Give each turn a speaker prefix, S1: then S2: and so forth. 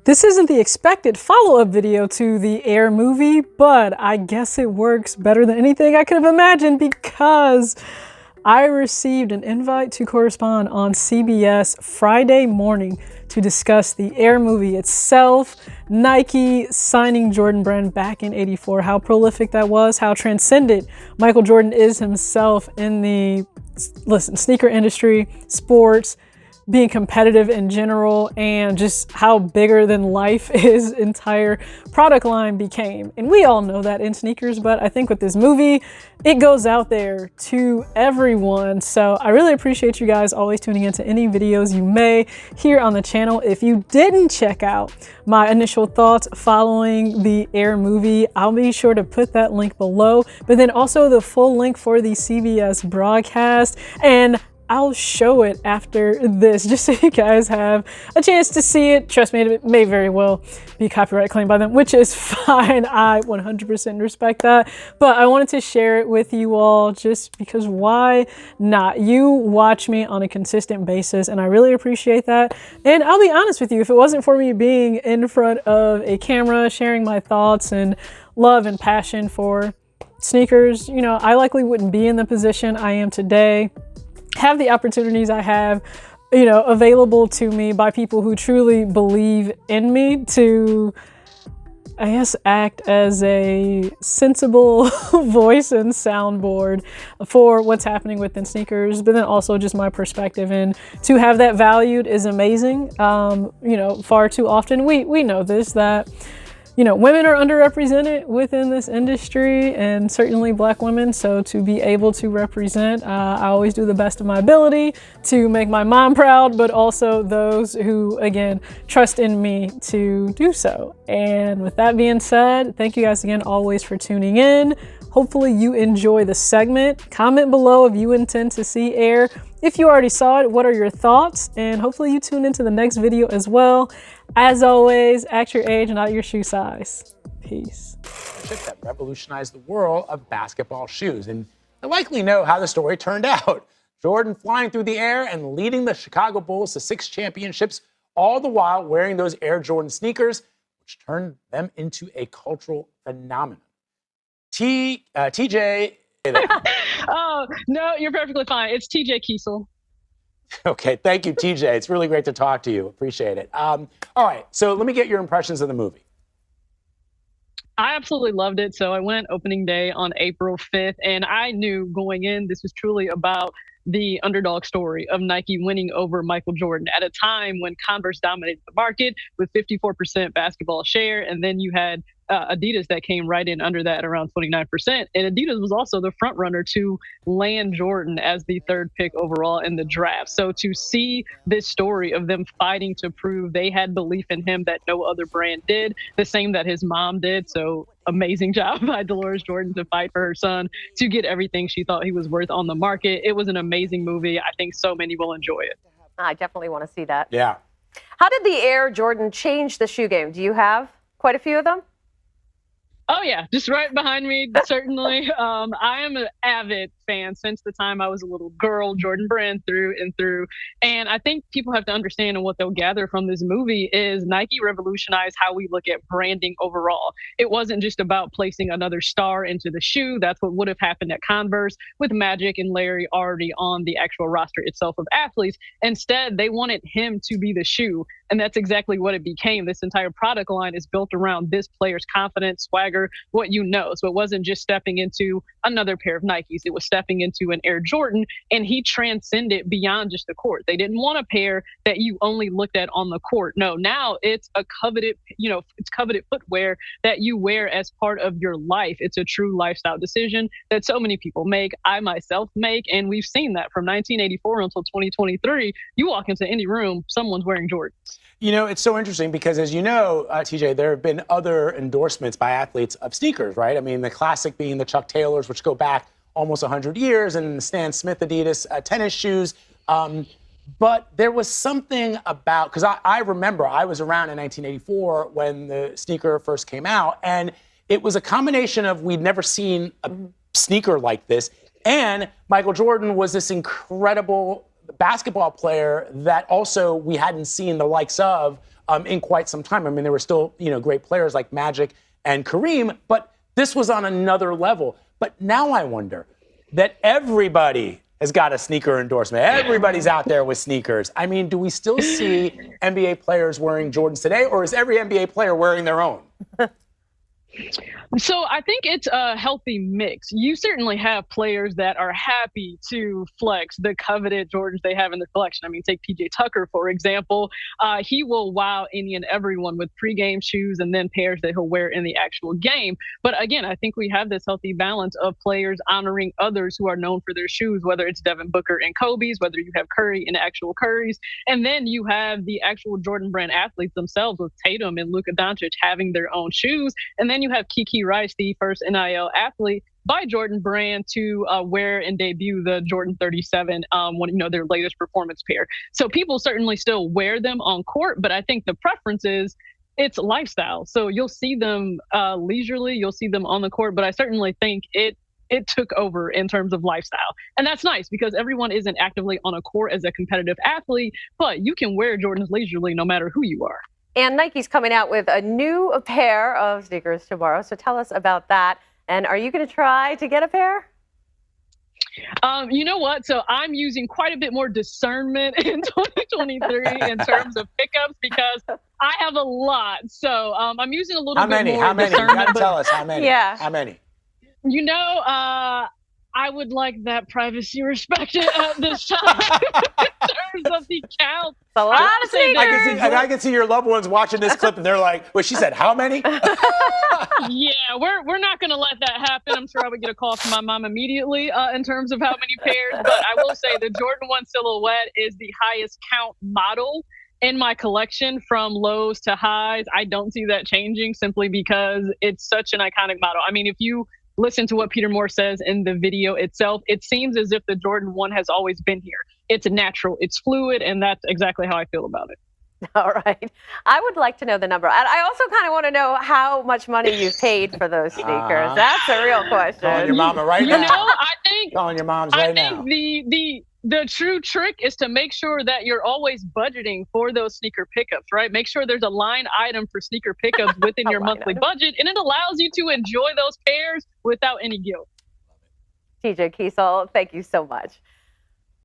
S1: This isn't the expected follow-up video to the Air movie, but I guess it works better than anything I could have imagined because I received an invite to correspond on CBS Friday morning to discuss the Air movie itself, Nike signing Jordan Brand back in '84, how prolific that was, how transcendent Michael Jordan is himself in the, sneaker industry, sports, being competitive in general, and just how bigger than life his entire product line became. And we all know that in sneakers, but I think with this movie, it goes out there to everyone. So I really appreciate you guys always tuning into any videos you may here on the channel. If you didn't check out my initial thoughts following the Air movie, I'll be sure to put that link below, but then also the full link for the CBS broadcast, and I'll show it after this just so you guys have a chance to see it. Trust me, it may very well be copyright claimed by them, which is fine. I 100% respect that. But I wanted to share it with you all just because why not? You watch me on a consistent basis and I really appreciate that. And I'll be honest with you, if it wasn't for me being in front of a camera, sharing my thoughts and love and passion for sneakers, you know, I likely wouldn't be in the position I am today, have the opportunities I have, you know, available to me by people who truly believe in me to, I guess, act as a sensible voice and soundboard for what's happening within sneakers, but then also just my perspective. And to have that valued is amazing. You know, far too often we know this, that, you know, women are underrepresented within this industry, and certainly Black women. So to be able to represent, I always do the best of my ability to make my mom proud, but also those who, again, trust in me to do so. And with that being said, thank you guys again always for tuning in. Hopefully you enjoy the segment. Comment below if you intend to see Air. If you already saw it, what are your thoughts? And hopefully you tune into the next video as well. As always, act your age, not your shoe size. Peace.
S2: That revolutionized the world of basketball shoes. And you likely know how the story turned out. Jordan flying through the air and leading the Chicago Bulls to 6 championships, all the while wearing those Air Jordan sneakers, which turned them into a cultural phenomenon. TJ.
S3: Oh, no, you're perfectly fine. It's TJ Kiesel.
S2: Okay, thank you, TJ. It's really great to talk to you. Appreciate it. All right, so let me get your impressions of the movie.
S3: I absolutely loved it. So I went opening day on April 5th, and I knew going in this was truly about the underdog story of Nike winning over Michael Jordan at a time when Converse dominated the market with 54% basketball share, and then you had Adidas that came right in under that at around 29%. And Adidas was also the front runner to land Jordan as the 3rd pick overall in the draft. So to see this story of them fighting to prove they had belief in him that no other brand did, the same that his mom did. So amazing job by Dolores Jordan to fight for her son to get everything she thought he was worth on the market. It was an amazing movie. I think so many will enjoy it.
S4: I definitely want to see that.
S2: Yeah.
S4: How did the Air Jordan change the shoe game? Do you have quite a few of them?
S3: Oh, yeah, just right behind me, certainly. I am an avid fan since the time I was a little girl, Jordan Brand through and through. And I think people have to understand, and what they'll gather from this movie is Nike revolutionized how we look at branding overall. It wasn't just about placing another star into the shoe. That's what would have happened at Converse with Magic and Larry already on the actual roster itself of athletes. Instead, they wanted him to be the shoe. And that's exactly what it became. This entire product line is built around this player's confidence, swagger, what you know. So it wasn't just stepping into another pair of Nikes. It was stepping into an Air Jordan, and he transcended beyond just the court. They didn't want a pair that you only looked at on the court. No, now it's a coveted, you know, it's coveted footwear that you wear as part of your life. It's a true lifestyle decision that so many people make. I myself make, and we've seen that from 1984 until 2023. You walk into any room, someone's wearing Jordans.
S2: You know, it's so interesting because, as you know, TJ, there have been other endorsements by athletes of sneakers, right? I mean, the classic being the Chuck Taylors, which go back almost 100 years, and the Stan Smith Adidas tennis shoes. But there was something about, because I remember I was around in 1984 when the sneaker first came out, and it was a combination of we'd never seen a sneaker like this, and Michael Jordan was this incredible basketball player that also we hadn't seen the likes of in quite some time. I mean, there were still, great players like Magic and Kareem, but this was on another level. But now I wonder that everybody has got a sneaker endorsement. Everybody's out there with sneakers. I mean, do we still see NBA players wearing Jordans today, or is every NBA player wearing their own?
S3: So I think it's a healthy mix. You certainly have players that are happy to flex the coveted Jordans they have in their collection. I mean, take PJ Tucker, for example. He will wow any and everyone with pregame shoes and then pairs that he'll wear in the actual game. But again, I think we have this healthy balance of players honoring others who are known for their shoes, whether it's Devin Booker and Kobe's, whether you have Curry and actual Curry's. And then you have the actual Jordan brand athletes themselves with Tatum and Luka Doncic having their own shoes. And then you have Kiki Rice, the first NIL athlete by Jordan Brand to wear and debut the Jordan 37, their latest performance pair. So people certainly still wear them on court, but I think the preference is it's lifestyle. So you'll see them leisurely, you'll see them on the court, but I certainly think it took over in terms of lifestyle. And that's nice because everyone isn't actively on a court as a competitive athlete, but you can wear Jordans leisurely no matter who you are.
S4: And Nike's coming out with a new pair of sneakers tomorrow. So tell us about that. And are you going to try to get a pair?
S3: You know what? So I'm using quite a bit more discernment in 2023 in terms of pickups because I have a lot. So I'm using a little bit more discernment.
S2: How many? You got to tell us how many.
S4: Yeah.
S2: How many?
S3: I would like that privacy respected at this time in terms of the count.
S4: A lot of sneakers.
S2: I can see your loved ones watching this clip and they're like, well, she said, how many?
S3: Yeah, we're not going to let that happen. I'm sure I would get a call from my mom immediately in terms of how many pairs. But I will say the Jordan 1 silhouette is the highest count model in my collection from lows to highs. I don't see that changing simply because it's such an iconic model. I mean, if you listen to what Peter Moore says in the video itself, it seems as if the Jordan 1 has always been here. It's natural, it's fluid, and that's exactly how I feel about it.
S4: All right. I would like to know the number. I also kind of want to know how much money you paid for those sneakers. That's a real question.
S2: Calling your mama right now.
S3: I think
S2: calling your moms right now.
S3: I think the true trick is to make sure that you're always budgeting for those sneaker pickups, right? Make sure there's a line item for sneaker pickups within your monthly budget, and it allows you to enjoy those pairs without any guilt.
S4: TJ Kiesel, thank you so much.